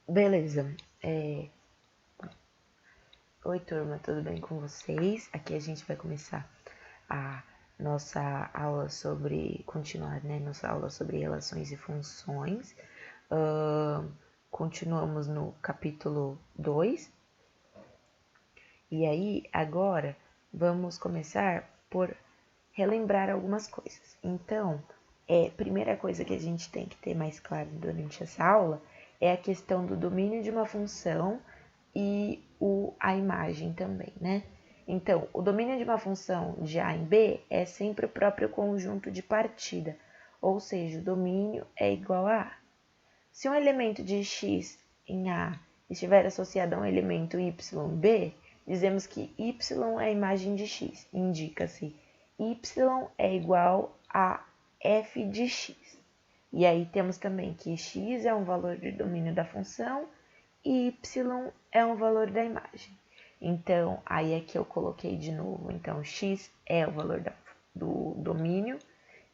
Beleza. Oi, turma, tudo bem com vocês? Aqui a gente vai começar a nossa aula continuar, né? Nossa aula sobre relações e funções. Continuamos no capítulo 2. E aí, agora, vamos começar por relembrar algumas coisas. Então, primeira coisa que a gente tem que ter mais claro durante essa aula é a questão do domínio de uma função e a imagem também, né? Então, o domínio de uma função de A em B é sempre o próprio conjunto de partida, ou seja, o domínio é igual a A. Se um elemento de x em A estiver associado a um elemento y em B, dizemos que y é a imagem de x, indica-se y é igual a f de x. E aí temos também que x é um valor de domínio da função e y é um valor da imagem. Então, aí aqui eu coloquei de novo. Então, x é o valor do domínio,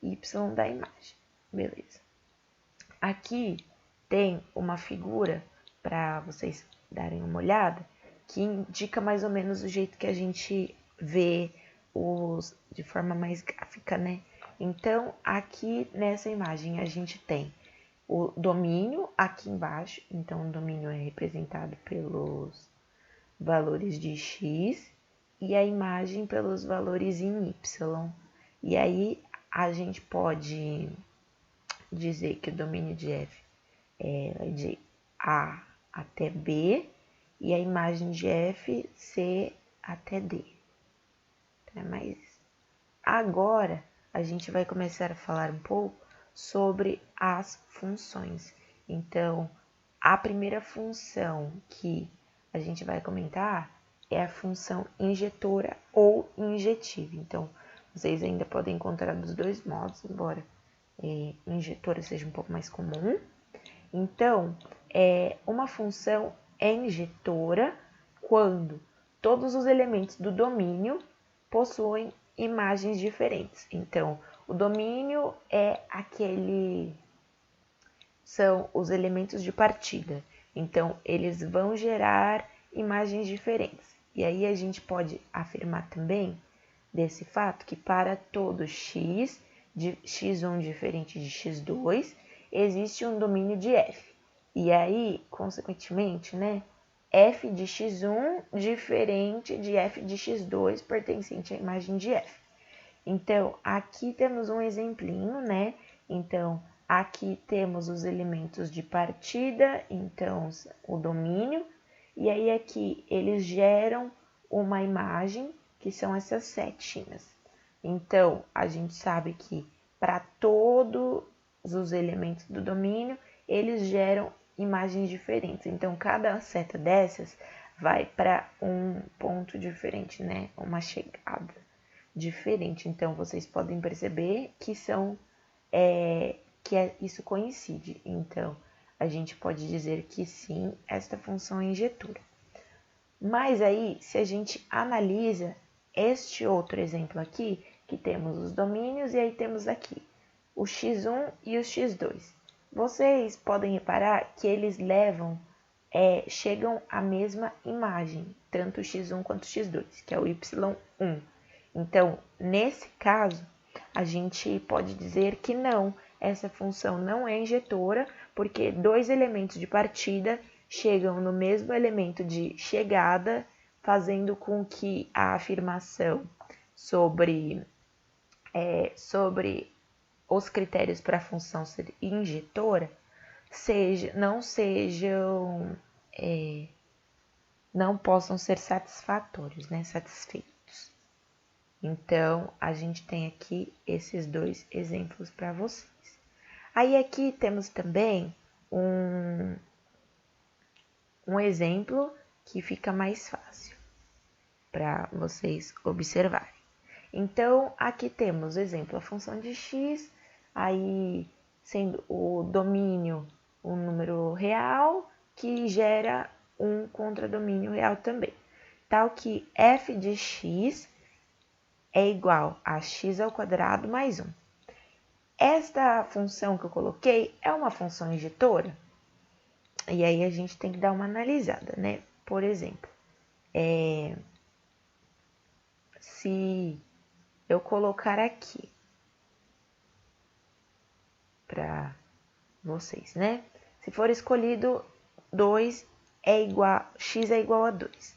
y da imagem. Beleza. Aqui tem uma figura para vocês darem uma olhada que indica mais ou menos o jeito que a gente vê de forma mais gráfica, né? Então, aqui nessa imagem a gente tem o domínio aqui embaixo. Então, o domínio é representado pelos valores de x e a imagem pelos valores em y. E aí, a gente pode dizer que o domínio de f é de A até B e a imagem de f C até D. Mas agora a gente vai começar a falar um pouco sobre as funções. Então, a primeira função que a gente vai comentar é a função injetora ou injetiva. Então, vocês ainda podem encontrar dos dois modos, embora injetora seja um pouco mais comum. Então, uma função é injetora quando todos os elementos do domínio possuem imagens diferentes. Então, o domínio são os elementos de partida. Então, eles vão gerar imagens diferentes. E aí a gente pode afirmar também desse fato que para todo x, de x1 diferente de x2, existe um domínio de f. E aí, consequentemente, né, f de x1 diferente de f de x2 pertencente à imagem de f. Então, aqui temos um exemplinho, né? Então, aqui temos os elementos de partida, então o domínio, e aí aqui eles geram uma imagem, que são essas setinhas. Então, a gente sabe que para todos os elementos do domínio, eles geram imagens diferentes. Então, cada seta dessas vai para um ponto diferente, né? Uma chegada diferente. Então, vocês podem perceber que isso coincide. Então, a gente pode dizer que sim, esta função é injetora. Mas aí, se a gente analisa este outro exemplo aqui, que temos os domínios e aí temos aqui o x1 e o x2. Vocês podem reparar que eles chegam à mesma imagem, tanto o x1 quanto o x2, que é o y1. Então, nesse caso, a gente pode dizer que não, essa função não é injetora, porque dois elementos de partida chegam no mesmo elemento de chegada, fazendo com que a afirmação sobre os critérios para a função ser injetora não possam ser satisfatórios, né, satisfeitos. Então, a gente tem aqui esses dois exemplos para vocês. Aí aqui temos também um exemplo que fica mais fácil para vocês observarem. Então, aqui temos o exemplo, a função de x, aí sendo o domínio um número real, que gera um contradomínio real também. Tal que f de x é igual a x ao quadrado mais 1. Esta função que eu coloquei é uma função injetora? E aí a gente tem que dar uma analisada, né? Por exemplo, se eu colocar aqui para vocês, né? Se for escolhido 2 x é igual a 2.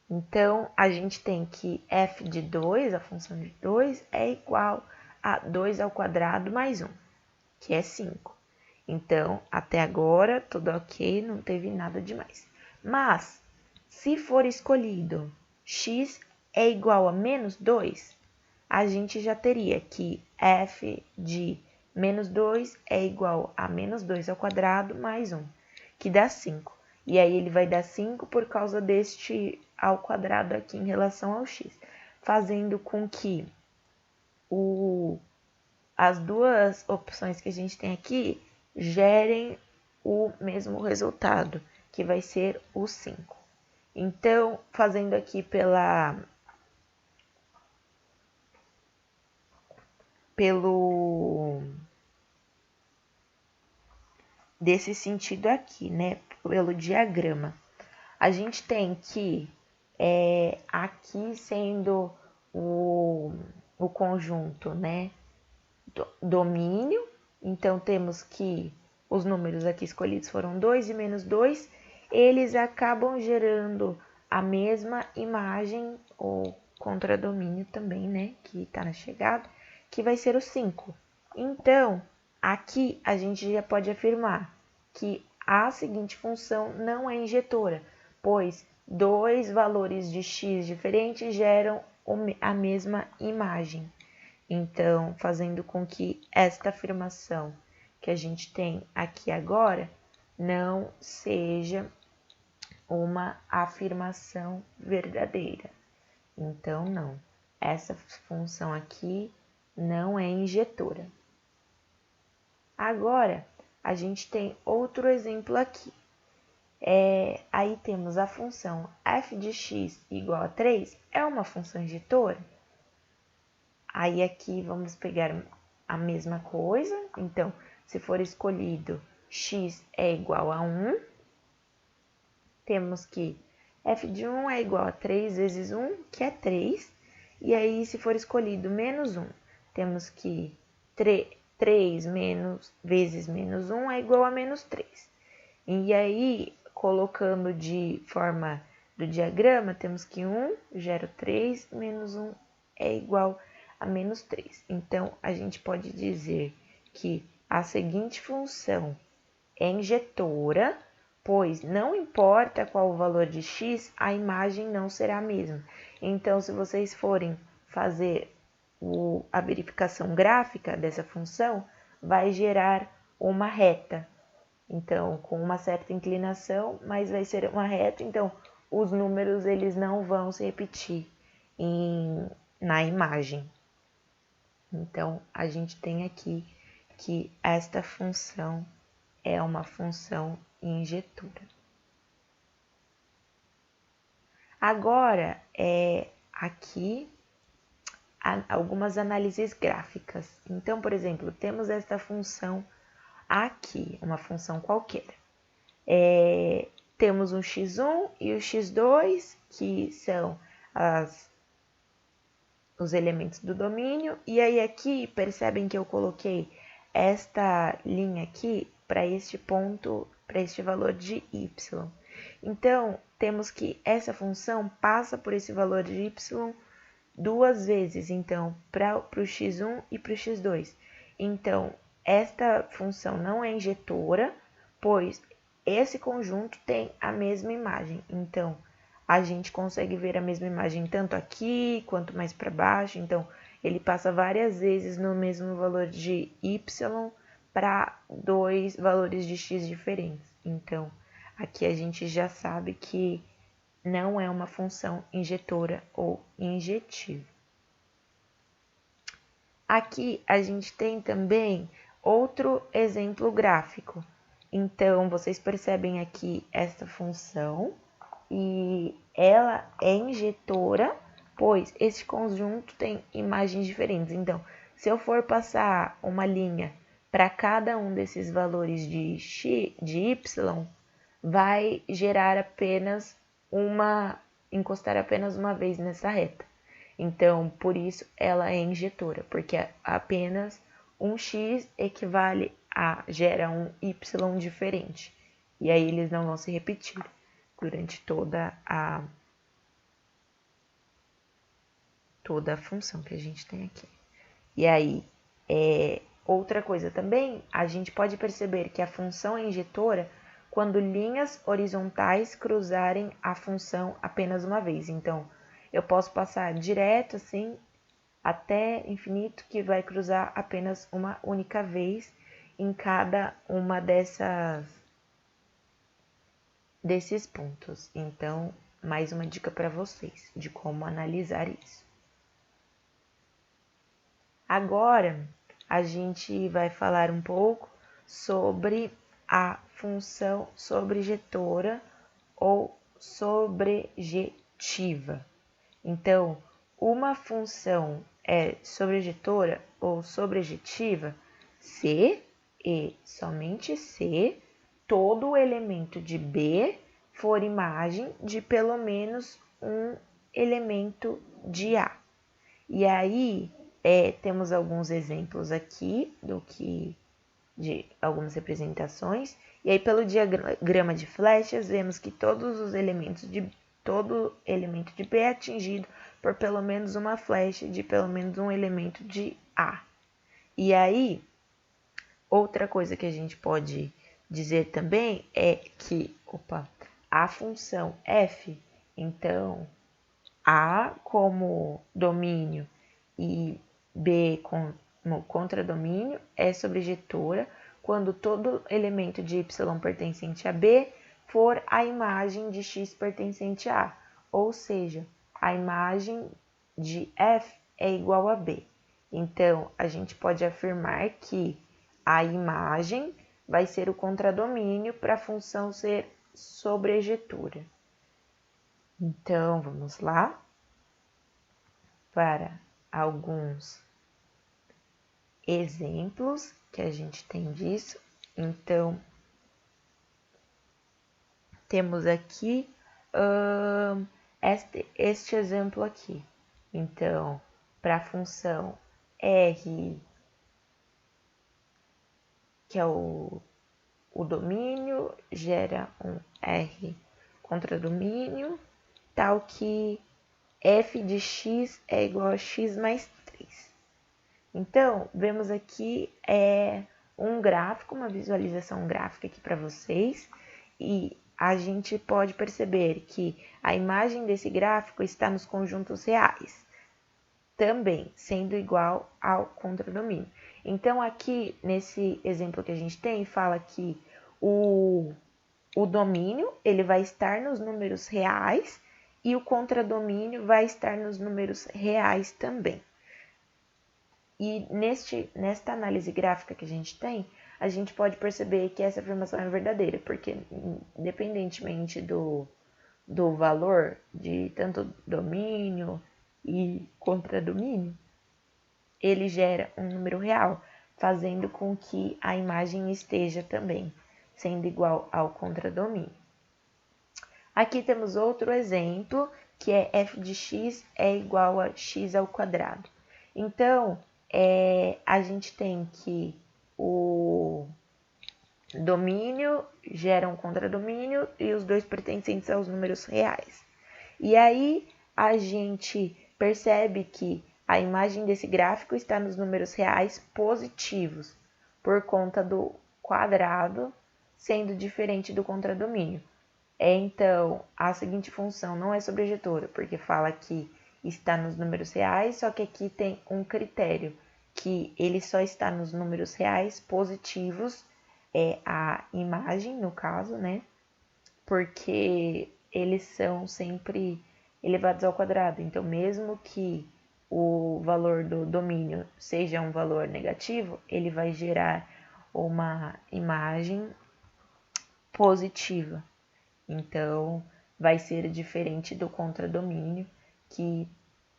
Então, a gente tem que f de 2, a função de 2, é igual a 2 ao quadrado mais 1, que é 5. Então, até agora, tudo ok, não teve nada demais. Mas, se for escolhido x é igual a menos 2, a gente já teria que f de menos 2 é igual a menos 2 ao quadrado mais 1, que dá 5. E aí ele vai dar 5 por causa deste ao quadrado aqui em relação ao x, fazendo com que as duas opções que a gente tem aqui gerem o mesmo resultado, que vai ser o 5. Então, fazendo aqui desse sentido aqui, né? Pelo diagrama. A gente tem que aqui sendo o conjunto, né? Domínio. Então, temos que os números aqui escolhidos foram 2 e menos 2. Eles acabam gerando a mesma imagem, ou contradomínio também, né? Que está na chegada, que vai ser o 5. Então, aqui a gente já pode afirmar que a seguinte função não é injetora, pois dois valores de x diferentes geram a mesma imagem. Então, fazendo com que esta afirmação que a gente tem aqui agora não seja uma afirmação verdadeira. Então, não. Essa função aqui não é injetora. Agora, a gente tem outro exemplo aqui. Aí temos a função f de x igual a 3, é uma função injetora? Aí aqui vamos pegar a mesma coisa. Então, se for escolhido x é igual a 1, temos que f de 1 é igual a 3 vezes 1, que é 3. E aí, se for escolhido menos 1, temos que 3 vezes menos 1 é igual a menos 3. E aí, colocando de forma do diagrama, temos que 1 gera 3, menos 1 é igual a menos 3. Então, a gente pode dizer que a seguinte função é injetora, pois não importa qual o valor de x, a imagem não será a mesma. Então, se vocês forem fazer a verificação gráfica dessa função, vai gerar uma reta. Então, com uma certa inclinação, mas vai ser uma reta. Então, os números eles não vão se repetir na imagem. Então, a gente tem aqui que esta função é uma função injetora. Agora, aqui algumas análises gráficas. Então, por exemplo, temos esta função aqui, uma função qualquer. Temos um x1 e o x2, que são os elementos do domínio. E aí aqui, percebem que eu coloquei esta linha aqui para este ponto, para este valor de y. Então, temos que essa função passa por esse valor de y duas vezes, então, para o x1 e para o x2. Então, esta função não é injetora, pois esse conjunto tem a mesma imagem. Então, a gente consegue ver a mesma imagem tanto aqui quanto mais para baixo. Então, ele passa várias vezes no mesmo valor de y para dois valores de x diferentes. Então, aqui a gente já sabe que não é uma função injetora ou injetiva. Aqui a gente tem também outro exemplo gráfico. Então, vocês percebem aqui esta função e ela é injetora, pois esse conjunto tem imagens diferentes. Então, se eu for passar uma linha para cada um desses valores de y, vai gerar apenas encostar apenas uma vez nessa reta. Então, por isso ela é injetora, porque apenas um x gera um y diferente. E aí eles não vão se repetir durante toda a função que a gente tem aqui. E aí, outra coisa também, a gente pode perceber que a função é injetora quando linhas horizontais cruzarem a função apenas uma vez. Então, eu posso passar direto assim até infinito, que vai cruzar apenas uma única vez em cada uma desses pontos. Então, mais uma dica para vocês de como analisar isso. Agora, a gente vai falar um pouco sobre a função sobrejetora ou sobrejetiva. Então, uma função é sobrejetora ou sobrejetiva se e somente se todo elemento de B for imagem de pelo menos um elemento de A. E aí, temos alguns exemplos aqui de algumas representações. E aí, pelo diagrama de flechas, vemos que todo elemento de B é atingido por pelo menos uma flecha de pelo menos um elemento de A. E aí, outra coisa que a gente pode dizer também é que a função f, então, A como domínio e B como contradomínio é sobrejetora quando todo elemento de y pertencente a B for a imagem de x pertencente a A, ou seja, a imagem de f é igual a B. Então, a gente pode afirmar que a imagem vai ser o contradomínio para a função ser sobrejetora. Então, vamos lá para alguns exemplos que a gente tem disso. Então, temos aqui este exemplo aqui. Então, para a função R, que é o domínio, gera um R contradomínio, tal que f de x é igual a x mais 3. Então, vemos aqui um gráfico, uma visualização gráfica aqui para vocês, e a gente pode perceber que a imagem desse gráfico está nos conjuntos reais, também sendo igual ao contradomínio. Então, aqui, nesse exemplo que a gente tem, fala que o domínio ele vai estar nos números reais e o contradomínio vai estar nos números reais também. E nesta análise gráfica que a gente tem, a gente pode perceber que essa afirmação é verdadeira, porque independentemente do valor de tanto domínio e contradomínio, ele gera um número real, fazendo com que a imagem esteja também sendo igual ao contradomínio. Aqui temos outro exemplo, que é f de x é igual a x ao quadrado. Então, a gente tem que o domínio gera um contradomínio e os dois pertencentes aos números reais. E aí, a gente percebe que a imagem desse gráfico está nos números reais positivos, por conta do quadrado sendo diferente do contradomínio. Então, a seguinte função não é sobrejetora, porque fala que está nos números reais, só que aqui tem um critério, que ele só está nos números reais positivos, a imagem, no caso, né? Porque eles são sempre elevados ao quadrado. Então, mesmo que o valor do domínio seja um valor negativo, ele vai gerar uma imagem positiva. Então, vai ser diferente do contradomínio, que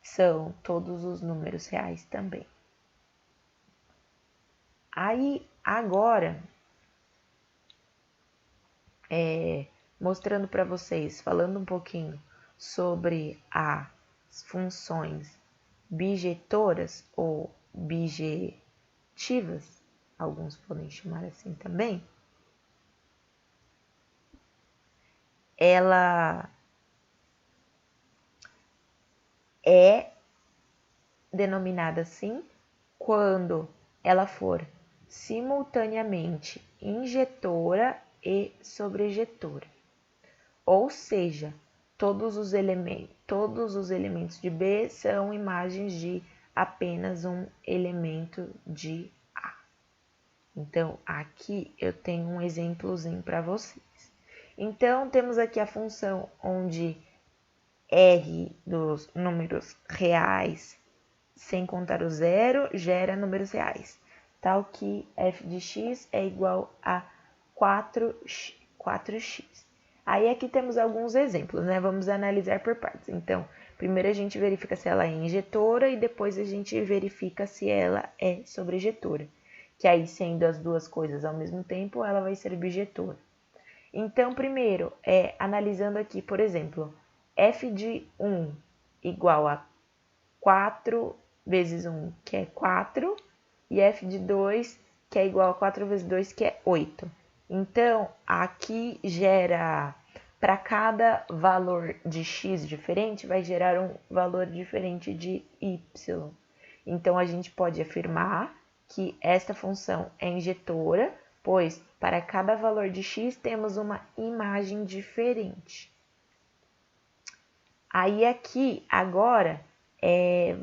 são todos os números reais também. Aí, agora, mostrando para vocês, falando um pouquinho sobre as funções bijetoras ou bijetivas, alguns podem chamar assim também, ela é denominada assim quando ela for simultaneamente injetora e sobrejetora. Ou seja, todos os elementos de B são imagens de apenas um elemento de A. Então, aqui eu tenho um exemplozinho para vocês. Então, temos aqui a função onde R dos números reais, sem contar o zero, gera números reais. Tal que f de x é igual a 4x. Aí aqui temos alguns exemplos, né? Vamos analisar por partes. Então, primeiro a gente verifica se ela é injetora e depois a gente verifica se ela é sobrejetora. Que aí, sendo as duas coisas ao mesmo tempo, ela vai ser bijetora. Então, primeiro, analisando aqui, por exemplo, f de 1 igual a 4 vezes 1, que é 4, e f de 2, que é igual a 4 vezes 2, que é 8. Então, aqui gera, para cada valor de x diferente, vai gerar um valor diferente de y. Então, a gente pode afirmar que esta função é injetora, pois para cada valor de x temos uma imagem diferente. Aí aqui, agora,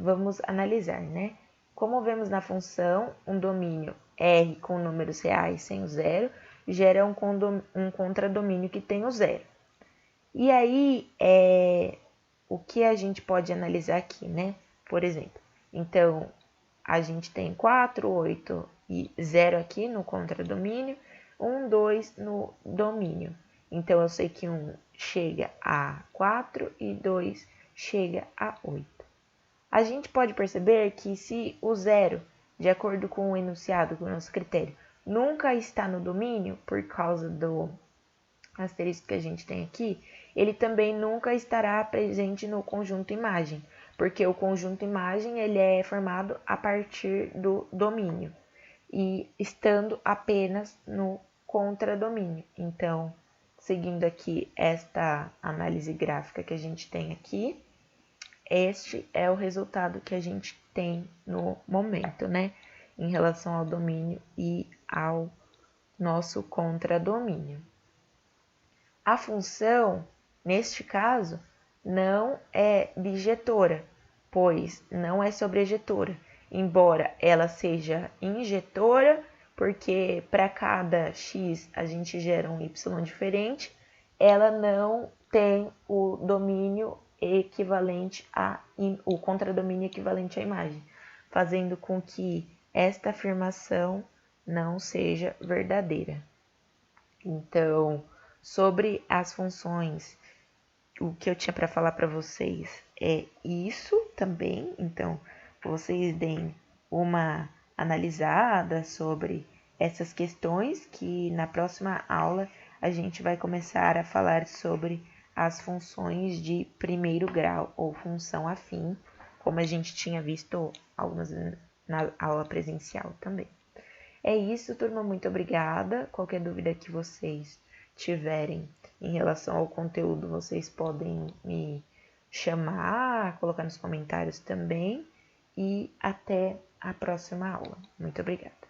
vamos analisar, né? Como vemos na função, um domínio R com números reais sem o zero, gera um contradomínio que tem o zero. E aí, o que a gente pode analisar aqui, né? Por exemplo, então, a gente tem 4, 8 e 0 aqui no contradomínio, 1, 2 no domínio. Então, eu sei que 1 chega a 4 e 2 chega a 8. A gente pode perceber que se o 0, de acordo com o enunciado, com o nosso critério, nunca está no domínio, por causa do asterisco que a gente tem aqui, ele também nunca estará presente no conjunto imagem, porque o conjunto imagem ele é formado a partir do domínio, e estando apenas no contradomínio. Então, seguindo aqui esta análise gráfica que a gente tem aqui, este é o resultado que a gente tem no momento, né? Em relação ao domínio e ao nosso contradomínio. A função, neste caso, não é bijetora, pois não é sobrejetora, embora ela seja injetora, porque para cada x a gente gera um y diferente, ela não tem o domínio equivalente o contradomínio equivalente à imagem, fazendo com que esta afirmação não seja verdadeira. Então, sobre as funções, o que eu tinha para falar para vocês é isso também. Então, vocês deem uma analisada sobre essas questões, que na próxima aula a gente vai começar a falar sobre as funções de primeiro grau ou função afim, como a gente tinha visto algumas na aula presencial também. É isso, turma, muito obrigada. Qualquer dúvida que vocês tiverem em relação ao conteúdo, vocês podem me chamar, colocar nos comentários também. E até a próxima aula. Muito obrigada.